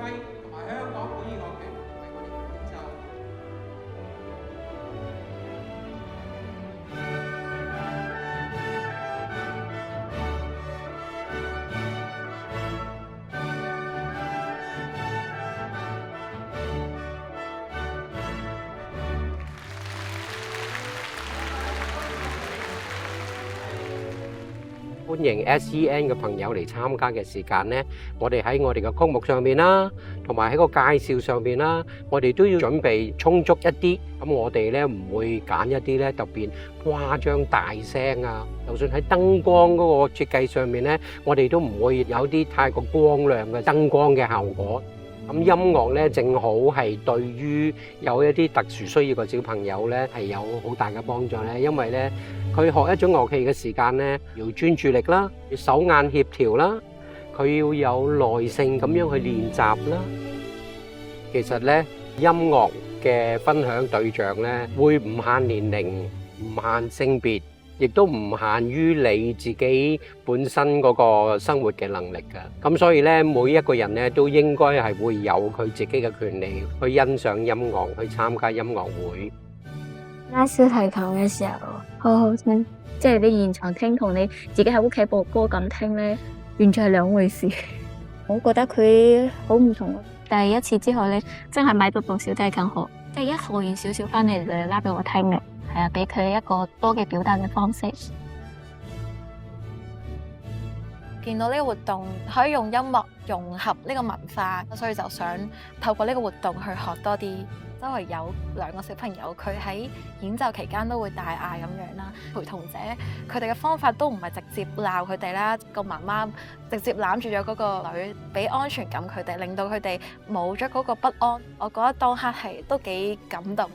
揮同埋香港本意樂團為我哋演奏。歡迎 SEN 嘅朋友嚟參加嘅時間呢，我哋喺我哋嘅曲目上面啦，同埋喺個介紹上面啦，我哋都要準備充足一啲。咁我哋呢唔會揀一啲呢特別誇張大聲啊，就算喺燈光嗰個設計上面呢，我哋都唔會有啲太過光亮嘅燈光嘅效果。咁音樂咧，正好係對於有一啲特殊需要嘅小朋友咧，係有好大嘅幫助咧。因為咧，佢學一種樂器嘅時間咧，要專注力啦，要手眼協調啦，佢要有耐性咁樣去練習啦。其實咧，音樂嘅分享對象咧，會唔限年齡、唔限性別，亦都唔限於你自己本身嗰個生活嘅能力㗎。咁所以咧，每一個人咧都應該係會有佢自己嘅權利去欣賞音樂，去參加音樂會。拉小提琴嘅時候好好聽，即係你現場聽同你自己喺屋企播歌咁聽咧，完全係兩回事。我覺得佢好唔同。第一次之後咧，真係買到部小提琴學，即係一學完少少翻嚟就拉俾我聽嘅。係啊，俾佢一個多嘅表達嘅方式。見到呢個活動可以用音樂融合呢個文化，所以就想透過呢個活動去學多啲。周圍有兩個小朋友，佢喺演奏期間都會大嗌咁樣啦。陪同者佢哋嘅方法都唔係直接鬧佢哋啦，個媽媽直接攬住咗嗰個女，俾安全感佢哋，令到佢哋冇咗嗰個不安。我覺得當刻係都幾感動。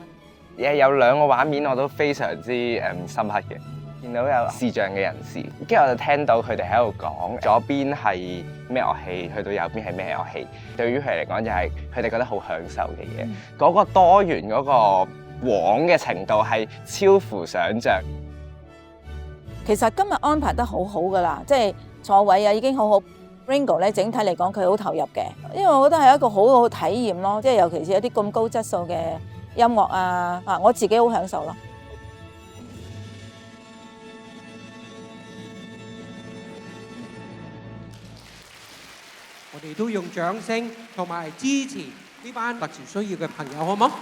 有兩個畫面我都非常之深刻嘅，見到有視障嘅人士，跟住我就聽到佢哋喺度講左邊係咩樂器，去到右邊係咩樂器。對於佢嚟講就係佢哋覺得好享受嘅嘢，嗰個多元嗰個廣嘅程度係超乎想像。其實今日安排得好好㗎啦，即係座位啊已經好好。Ringo 咧整體嚟講佢好投入嘅，因為我覺得係一個好好體驗咯，即係尤其是一啲咁高質素嘅音樂啊，我自己好享受咯。我哋都用掌聲同埋支持呢班特殊需要嘅朋友，好唔好？